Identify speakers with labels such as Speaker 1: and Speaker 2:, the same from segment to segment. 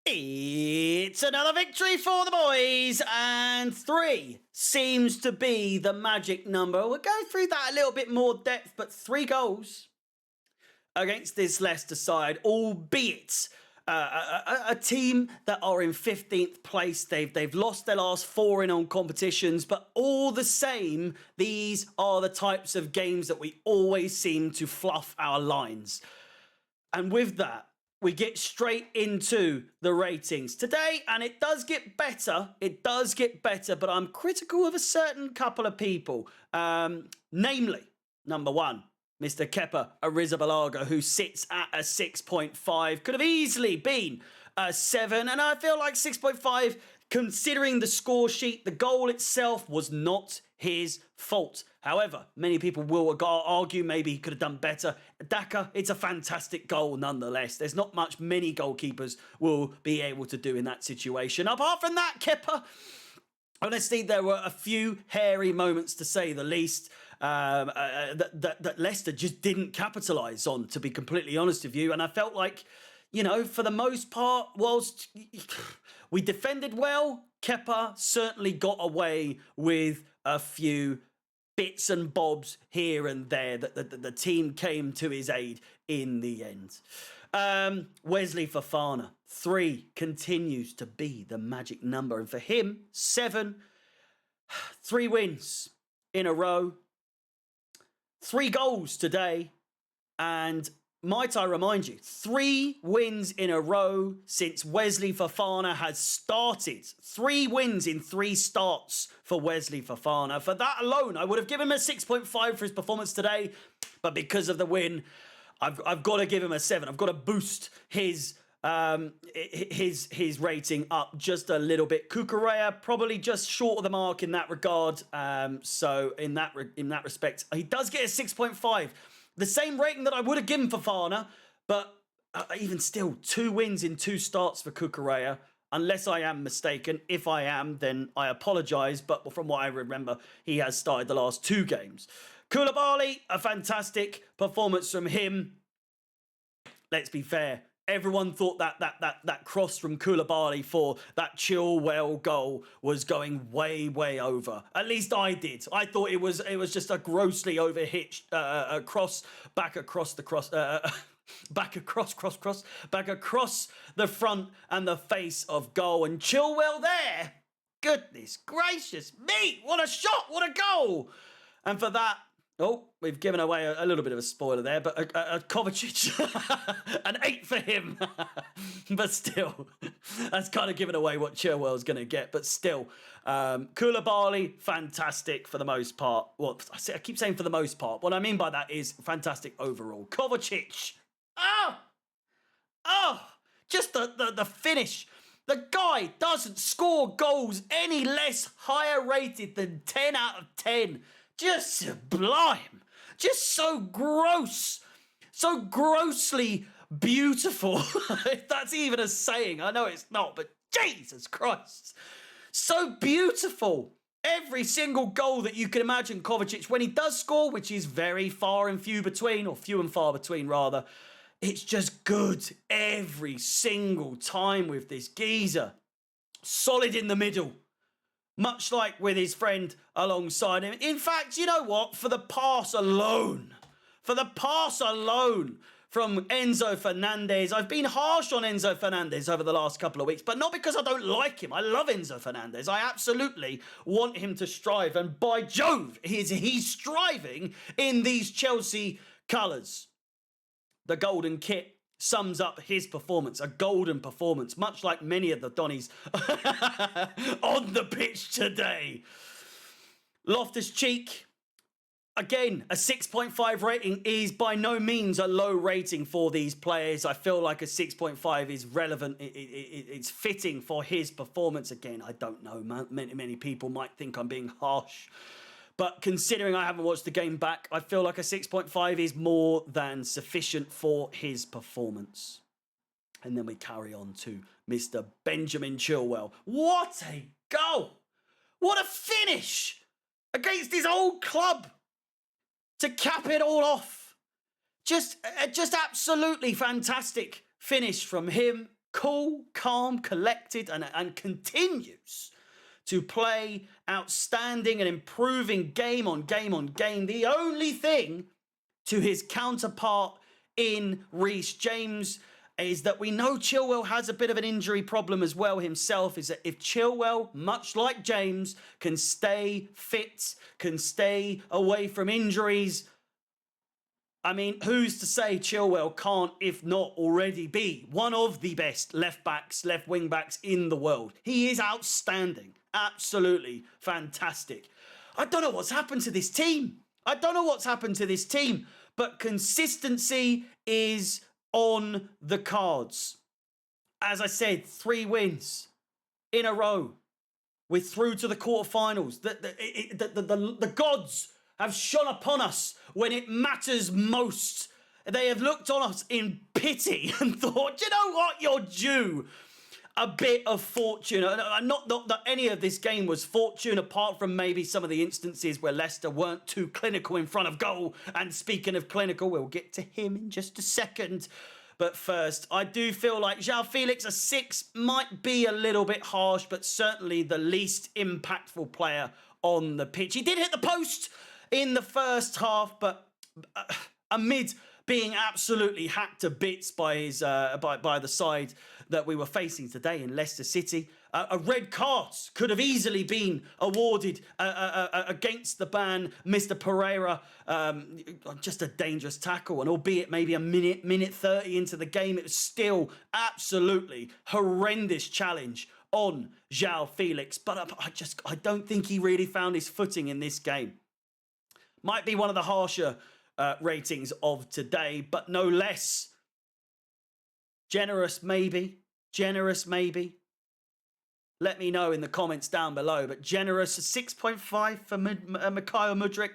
Speaker 1: It's another victory for the boys, and 3 seems to be the magic number. We'll go through that a little bit more depth, but 3 goals against this Leicester side, albeit a team that are in 15th place. They've lost their last 4 in on competitions, but all the same, these are the types of games that we always seem to fluff our lines. And with that, we get straight into the ratings today, and it does get better. It does get better, but I'm critical of a certain couple of people. Namely, number 1, Mr. Kepa Arrizabalaga, who sits at a 6.5. Could have easily been a 7, and I feel like 6.5, considering the score sheet, the goal itself was not his fault. However, many people will argue maybe he could have done better. Daka, it's a fantastic goal nonetheless. There's not much many goalkeepers will be able to do in that situation. Apart from that, Kepa, honestly, there were a few hairy moments, to say the least, that Leicester just didn't capitalise on, to be completely honest with you. And I felt like, you know, for the most part, whilst we defended well, Kepa certainly got away with a few bits and bobs here and there that the team came to his aid in the end. Wesley Fofana, 3 continues to be the magic number. And for him, 7, 3 wins in a row, 3 goals today. And might I remind you, 3 wins in a row since Wesley Fofana has started. 3 wins in 3 starts for Wesley Fofana. For that alone, I would have given him a 6.5 for his performance today. But because of the win, I've got to give him a 7. I've got to boost his rating up just a little bit. Koulibaly probably just short of the mark in that regard. So in that respect, he does get a 6.5. The same rating that I would have given Fofana, but even still, 2 wins in 2 starts for Koulibaly, unless I am mistaken. If I am, then I apologise, but from what I remember, he has started the last 2 games. Koulibaly, a fantastic performance from him. Let's be fair. Everyone thought that cross from Koulibaly for that Chilwell goal was going way over. At least I did. I thought it was just a grossly overhitched cross back across the back across the front and the face of goal. And Chilwell there, goodness gracious me, what a shot, what a goal! And for that, oh, we've given away a little bit of a spoiler there, but a Kovacic, an 8 for him. But still, that's kind of given away what Chilwell's going to get. But still, Koulibaly, fantastic for the most part. Well, I keep saying for the most part. What I mean by that is fantastic overall. Kovacic, just the finish. The guy doesn't score goals any less higher rated than 10 out of 10. Just sublime. Just so gross. So grossly beautiful. If that's even a saying. I know it's not, but Jesus Christ. So beautiful. Every single goal that you can imagine Kovacic, when he does score, which is very far and few between, or few and far between rather, it's just good every single time with this geezer. Solid in the middle. Much like with his friend alongside him. In fact, you know what? For the pass alone from Enzo Fernandez, I've been harsh on Enzo Fernandez over the last couple of weeks, but not because I don't like him. I love Enzo Fernandez. I absolutely want him to strive, and by Jove, he's striving in these Chelsea colours. The golden kit sums up his performance, a golden performance, much like many of the Donnies on the pitch today. Loftus-Cheek, again, a 6.5 rating is by no means a low rating for these players. I feel like a 6.5 is relevant. It's fitting for his performance. Again, I don't know. Many people might think I'm being harsh. But considering I haven't watched the game back, I feel like a 6.5 is more than sufficient for his performance. And then we carry on to Mr. Benjamin Chilwell. What a goal! What a finish against his old club to cap it all off. Just absolutely fantastic finish from him. cool, calm, collected, and continues to play outstanding and improving game on game on game. The only thing to his counterpart in Reece James is that we know Chilwell has a bit of an injury problem as well himself, is that if Chilwell, much like James, can stay fit, can stay away from injuries, I mean, who's to say Chilwell can't, if not already, be one of the best left backs, left wing backs in the world? He is outstanding. Absolutely fantastic. I don't know what's happened to this team. But consistency is on the cards. As I said, 3 wins in a row. We're through to the quarterfinals. The gods have shone upon us when it matters most. They have looked on us in pity and thought, you know what, you're due a bit of fortune. Not that any of this game was fortune, apart from maybe some of the instances where Leicester weren't too clinical in front of goal. And speaking of clinical, we'll get to him in just a second. But first, I do feel like João Felix, a 6, might be a little bit harsh, but certainly the least impactful player on the pitch. He did hit the post in the first half, but amid being absolutely hacked to bits by his by the side that we were facing today in Leicester City, a red card could have easily been awarded against the ban. Mr. Pereira, just a dangerous tackle, and albeit maybe a minute 30 into the game, it was still absolutely horrendous challenge on João Felix. But I don't think he really found his footing in this game. Might be one of the harsher ratings of today, but no less. Generous maybe. Let me know in the comments down below. But generous, 6.5 for Mikhail Mudryk.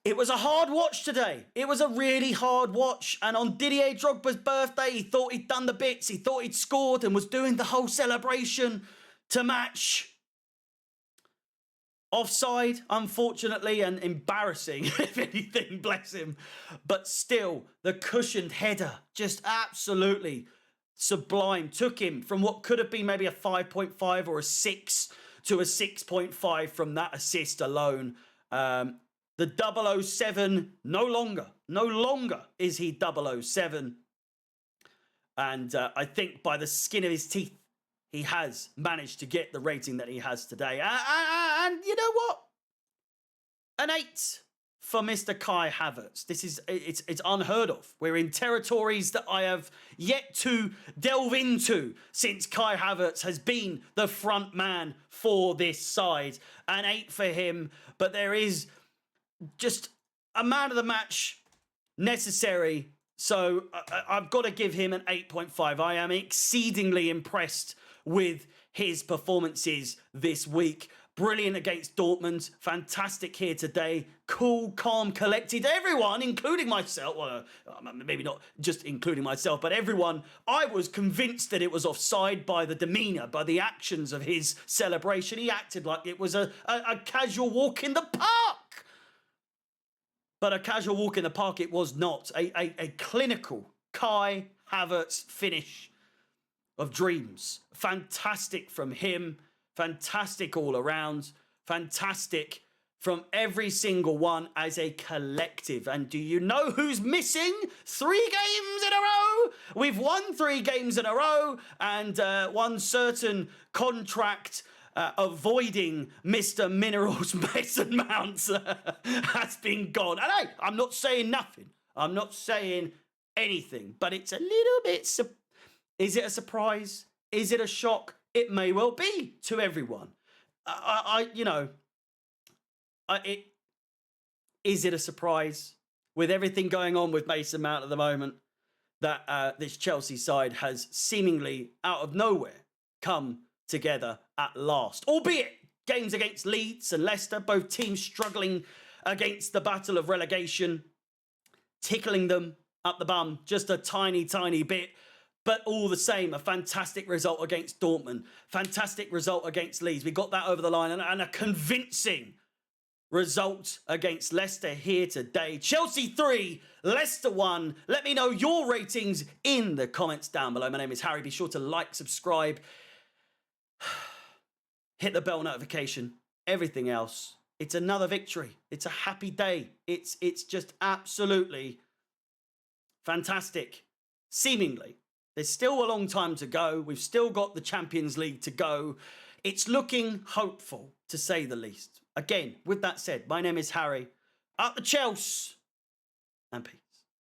Speaker 1: It was a hard watch today. It was a really hard watch. And on Didier Drogba's birthday, he thought he'd done the bits. He thought he'd scored and was doing the whole celebration to match. Offside, unfortunately, and embarrassing, if anything, bless him. But still, the cushioned header, just absolutely sublime. Took him from what could have been maybe a 5.5 or a 6 to a 6.5 from that assist alone. The 007, no longer is he 007. And I think by the skin of his teeth, he has managed to get the rating that he has today. And you know what? An 8 for Mr. Kai Havertz. It's unheard of. We're in territories that I have yet to delve into since Kai Havertz has been the front man for this side. An 8 for him, but there is just a man of the match necessary. So I've got to give him an 8.5. I am exceedingly impressed with his performances this week. Brilliant against Dortmund. Fantastic here today. Cool, calm, collected. Everyone, including myself, well, maybe not just including myself, but everyone, I was convinced that it was offside by the demeanour, by the actions of his celebration. He acted like it was a casual walk in the park. But a casual walk in the park it was not. A clinical Kai Havertz finish of dreams. Fantastic from him. Fantastic all around. Fantastic from every single one as a collective. And do you know who's missing 3 games in a row? We've won 3 games in a row, and one certain contract avoiding Mr. Minerals Mason Mount has been gone. And hey, I'm not saying nothing. I'm not saying anything, but it's a little bit... Is it a surprise? Is it a shock? It may well be to everyone. Is it a surprise with everything going on with Mason Mount at the moment that this Chelsea side has seemingly out of nowhere come together at last? Albeit games against Leeds and Leicester, both teams struggling against the battle of relegation, tickling them up the bum just a tiny, tiny bit. But all the same, a fantastic result against Dortmund. Fantastic result against Leeds. We got that over the line, and a convincing result against Leicester here today. Chelsea 3, Leicester 1. Let me know your ratings in the comments down below. My name is Harry. Be sure to like, subscribe, hit the bell notification, everything else. It's another victory. It's a happy day. It's just absolutely fantastic. Seemingly. There's still a long time to go. We've still got the Champions League to go. It's looking hopeful, to say the least. Again, with that said, my name is Harry. Up the Chelsea and peace.